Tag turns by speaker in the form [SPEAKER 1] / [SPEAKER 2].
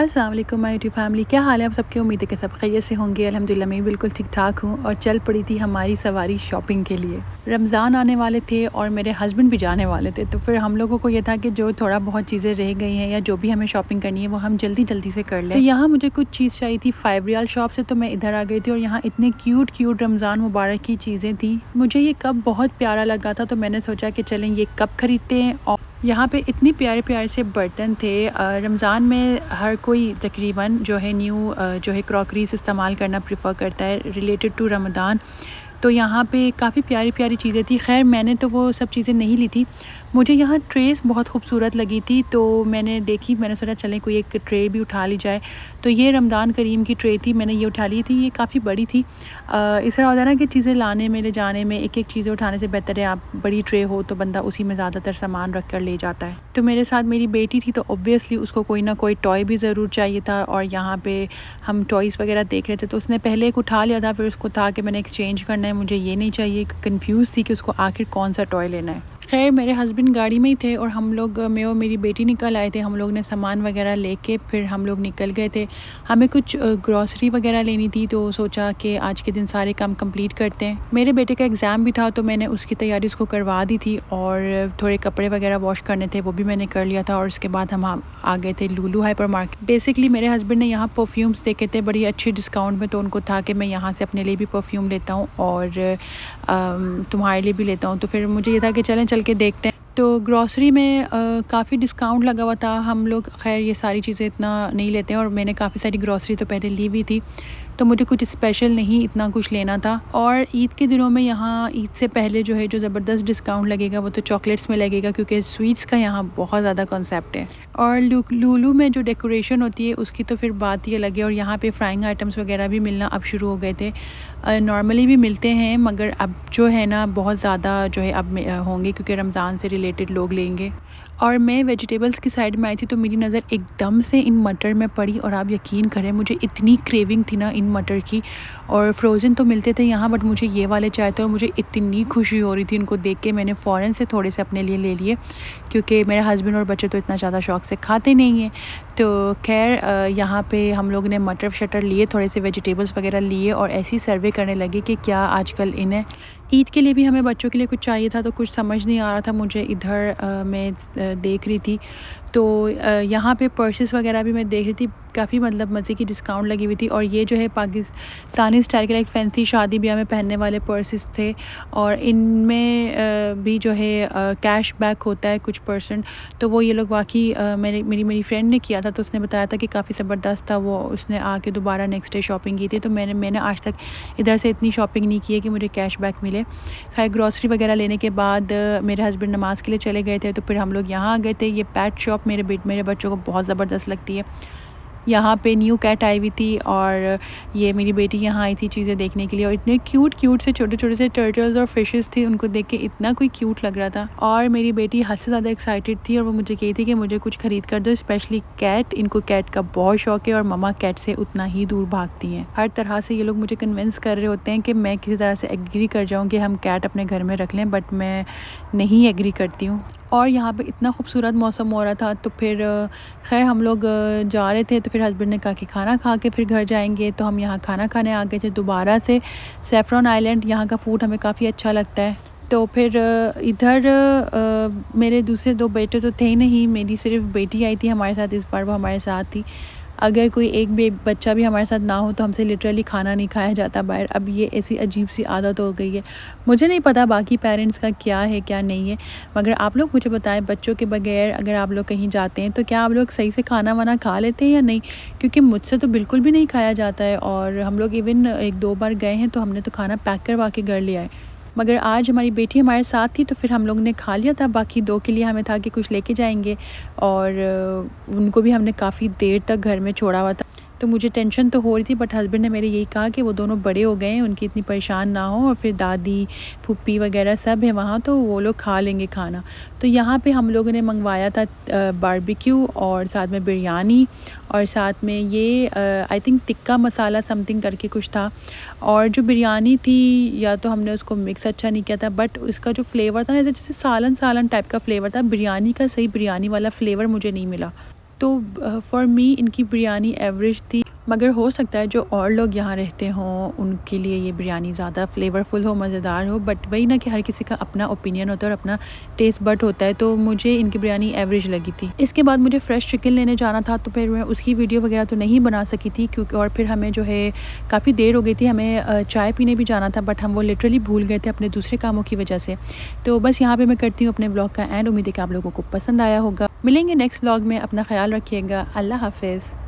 [SPEAKER 1] अस्सलाम वालेकुम my YouTube family, क्या हाल है आप सबके। उम्मीद है कि सब खैरियत से होंगे। अल्हम्दुलिल्लाह मैं बिल्कुल ठीक ठाक हूँ और चल पड़ी थी हमारी सवारी शॉपिंग के लिए। रमज़ान आने वाले थे और मेरे हस्बैंड भी जाने वाले थे, तो फिर हम लोगों को ये था कि जो थोड़ा बहुत चीज़ें रह गई हैं या जो भी हमें शॉपिंग करनी है वो हम जल्दी जल्दी से कर लें। तो यहाँ मुझे कुछ चीज़ चाहिए थी 5 रियाल शॉप से, तो मैं इधर आ गई थी और यहाँ इतने क्यूट क्यूट रमज़ान मुबारक की चीज़ें थी। मुझे ये कप बहुत प्यारा लगा था, तो मैंने सोचा कि चलें ये कप ख़रीदते हैं। और यहाँ पे इतने प्यारे प्यारे से बर्तन थे। रमज़ान में हर कोई तकरीबन जो है न्यू जो है क्रॉकरीज इस्तेमाल करना प्रेफर करता है रिलेटेड टू रमज़ान। तो यहाँ पे काफ़ी प्यारी प्यारी चीज़ें थी। खैर मैंने तो वो सब चीज़ें नहीं ली थी। मुझे यहाँ ट्रेस बहुत खूबसूरत लगी थी, तो मैंने देखी, मैंने सोचा चलें कोई एक ट्रे भी उठा ली जाए। तो ये रमज़ान करीम की ट्रे थी, मैंने ये उठा ली थी। ये काफ़ी बड़ी थी। इस तरह होता है ना कि चीज़ें लाने में ले जाने में एक एक चीज़ें उठाने से बेहतर है आप बड़ी ट्रे हो तो बंदा उसी में ज़्यादातर सामान रख कर ले जाता है। तो मेरे साथ मेरी बेटी थी, तो ऑब्वियसली उसको कोई ना कोई टॉय भी ज़रूर चाहिए था। और यहाँ पे हम टॉयज़ वगैरह देख रहे थे, तो उसने पहले एक उठा लिया था, फिर उसको था कि मैंने एक्सचेंज करना है, मुझे ये नहीं चाहिए। कन्फ्यूज़ थी कि उसको आखिर कौन सा टॉय लेना है। खैर मेरे हस्बैंड गाड़ी में ही थे और हम लोग, मैं और मेरी बेटी निकल आए थे। हम लोग ने सामान वगैरह लेके फिर हम लोग निकल गए थे। हमें कुछ ग्रॉसरी वगैरह लेनी थी, तो सोचा कि आज के दिन सारे काम कंप्लीट करते हैं। मेरे बेटे का एग्ज़ाम भी था, तो मैंने उसकी तैयारी उसको करवा दी थी और थोड़े कपड़े वगैरह वॉश करने थे, वो भी मैंने कर लिया था। और उसके बाद हम आ गए थे लुलु हाइपर मार्केट। बेसिकली मेरे हस्बैंड ने यहाँ परफ्यूम्स देखे थे बड़ी अच्छी डिस्काउंट में, तो उनको था कि मैं यहाँ से अपने लिए भी परफ्यूम लेता हूँ और तुम्हारे लिए भी लेता हूँ। तो फिर मुझे ये था कि चलें चल के देखते हैं। तो ग्रॉसरी में काफ़ी डिस्काउंट लगा हुआ था। हम लोग खैर ये सारी चीज़ें इतना नहीं लेते हैं और मैंने काफ़ी सारी ग्रॉसरी तो पहले ली हुई थी, तो मुझे कुछ स्पेशल नहीं इतना कुछ लेना था। और ईद के दिनों में यहाँ ईद से पहले जो है जो ज़बरदस्त डिस्काउंट लगेगा वो तो चॉकलेट्स में लगेगा, क्योंकि स्वीट्स का यहाँ बहुत ज़्यादा कॉन्सेप्ट है। और लुलु में जो डेकोरेशन होती है उसकी तो फिर बात ही अलग है। और यहाँ पे फ्राइंग आइटम्स वगैरह भी मिलना अब शुरू हो गए थे। नॉर्मली भी मिलते हैं, मगर अब जो है ना बहुत ज़्यादा जो है अब होंगे, क्योंकि रमज़ान से रिलेटेड लोग लेंगे। और मैं वेजिटेबल्स की साइड में आई थी, तो मेरी नज़र एकदम से इन मटर में पड़ी और आप यकीन करें मुझे इतनी क्रेविंग थी ना इन मटर की। और फ्रोज़न तो मिलते थे यहाँ, बट मुझे ये वाले चाहिए थे और मुझे इतनी खुशी हो रही थी इनको देख के। मैंने फ़ौरन से थोड़े से अपने लिए ले लिए, क्योंकि मेरे हस्बैंड और बच्चे तो इतना ज़्यादा शौक़ से खाते नहीं हैं। तो खैर यहाँ पे हम लोग ने मटर शटर लिए, थोड़े से वेजिटेबल्स वगैरह लिए और ऐसी सर्वे करने लगे कि क्या आजकल इन्हें ईद के लिए भी हमें बच्चों के लिए कुछ चाहिए था, तो कुछ समझ नहीं आ रहा था मुझे। इधर मैं देख रही थी, तो यहाँ पे पर्सेस वगैरह भी मैं देख रही थी, काफ़ी मतलब मज़े की डिस्काउंट लगी हुई थी। और ये जो है पाकिस्तानी स्टाइल के लाइक फैंसी शादी ब्याह में पहनने वाले पर्सेस थे, और इनमें भी जो है कैश बैक होता है कुछ %। तो वो ये लोग वाकई मेरी फ्रेंड ने किया था, तो उसने बताया था कि काफ़ी ज़बरदस्त था वो। उसने आके दोबारा नेक्स्ट डे शॉपिंग की थी। तो मैंने आज तक इधर से इतनी शॉपिंग नहीं की है कि मुझे कैश बैक मिले। खैर ग्रॉसरी वगैरह लेने के बाद मेरे हस्बैंड नमाज़ के लिए चले गए थे, तो फिर हम लोग यहाँ आ गए थे। ये पेट शॉप मेरे बच्चों को बहुत ज़बरदस्त लगती है। यहाँ पे न्यू कैट आई हुई थी और ये मेरी बेटी यहाँ आई थी चीज़ें देखने के लिए। और इतने क्यूट क्यूट से छोटे छोटे से टर्टल्स और फिशेस थे, उनको देख के इतना कोई क्यूट लग रहा था। और मेरी बेटी हद से ज़्यादा एक्साइटेड थी और वो मुझे कहती थी कि मुझे कुछ ख़रीद कर दो, स्पेशली कैट। इनको कैट का बहुत शौक़ है और ममा कैट से उतना ही दूर भागती हैं। हर तरह से ये लोग मुझे कन्विंस कर रहे होते हैं कि मैं किसी तरह से एग्री कर जाऊँ कि हम कैट अपने घर में रख लें, बट मैं नहीं एग्री करती हूँ। और यहाँ पे इतना खूबसूरत मौसम हो रहा था, तो फिर खैर हम लोग जा रहे थे, तो फिर हस्बैंड ने कहा कि खाना खा के फिर घर जाएंगे। तो हम यहाँ खाना खाने आ गए थे दोबारा से सैफ़रॉन आइलैंड। यहाँ का फ़ूड हमें काफ़ी अच्छा लगता है। तो फिर इधर मेरे दूसरे 2 बेटे तो थे नहीं, मेरी सिर्फ बेटी आई थी हमारे साथ। इस बार वो हमारे साथ थी। अगर कोई एक बच्चा भी हमारे साथ ना हो तो हमसे लिटरली खाना नहीं खाया जाता बाहर। अब ये ऐसी अजीब सी आदत हो गई है। मुझे नहीं पता बाकी पेरेंट्स का क्या है क्या नहीं है, मगर आप लोग मुझे बताएं बच्चों के बगैर अगर आप लोग कहीं जाते हैं तो क्या आप लोग सही से खाना वाना खा लेते हैं या नहीं, क्योंकि मुझसे तो बिल्कुल भी नहीं खाया जाता है। और हम लोग इवन 1-2 बार गए हैं तो हमने तो खाना पैक करवा के घर लिया है। मगर आज हमारी बेटी हमारे साथ थी, तो फिर हम लोग ने खा लिया था। बाकी 2 के लिए हमें था कि कुछ लेके जाएंगे, और उनको भी हमने काफ़ी देर तक घर में छोड़ा हुआ था। तो मुझे टेंशन तो हो रही थी, बट हस्बैंड ने मेरे यही कहा कि वो दोनों बड़े हो गए हैं, उनकी इतनी परेशान ना हो, और फिर दादी फूफी वगैरह सब है वहाँ, तो वो लोग खा लेंगे खाना। तो यहाँ पे हम लोगों ने मंगवाया था बारबेक्यू और साथ में बिरयानी, और साथ में ये I think tikka masala something करके कुछ था। और जो बिरयानी थी या तो हमने उसको मिक्स अच्छा नहीं किया था, बट उसका जो फ्लेवर था ना जैसे सालन सालन टाइप का फ्लेवर था। बिरयानी का सही बिरयानी वाला फ्लेवर मुझे नहीं मिला। तो फ़ॉर मी इनकी बिरयानी एवरेज थी, मगर हो सकता है जो और लोग यहाँ रहते हों उनके लिए ये बिरयानी ज़्यादा फ्लेवरफुल हो, मज़ेदार हो, बट वही ना कि हर किसी का अपना ओपिनियन होता है और अपना टेस्ट बड होता है। तो मुझे इनकी बिरयानी एवरेज लगी थी। इसके बाद मुझे फ़्रेश चिकन लेने जाना था, तो फिर मैं उसकी वीडियो वगैरह तो नहीं बना सकी थी क्योंकि और फिर हमें जो है काफ़ी देर हो गई थी, हमें चाय पीने भी जाना था, बट हम वो लिटरली भूल गए थे अपने दूसरे कामों की वजह से। तो बस यहाँ पर मैं करती हूँ अपने ब्लॉग का एंड। उम्मीद है कि आप लोगों को पसंद आया होगा। मिलेंगे नेक्स्ट ब्लॉग में, अपना ख्याल रखिएगा। अल्लाह हाफ़िज़।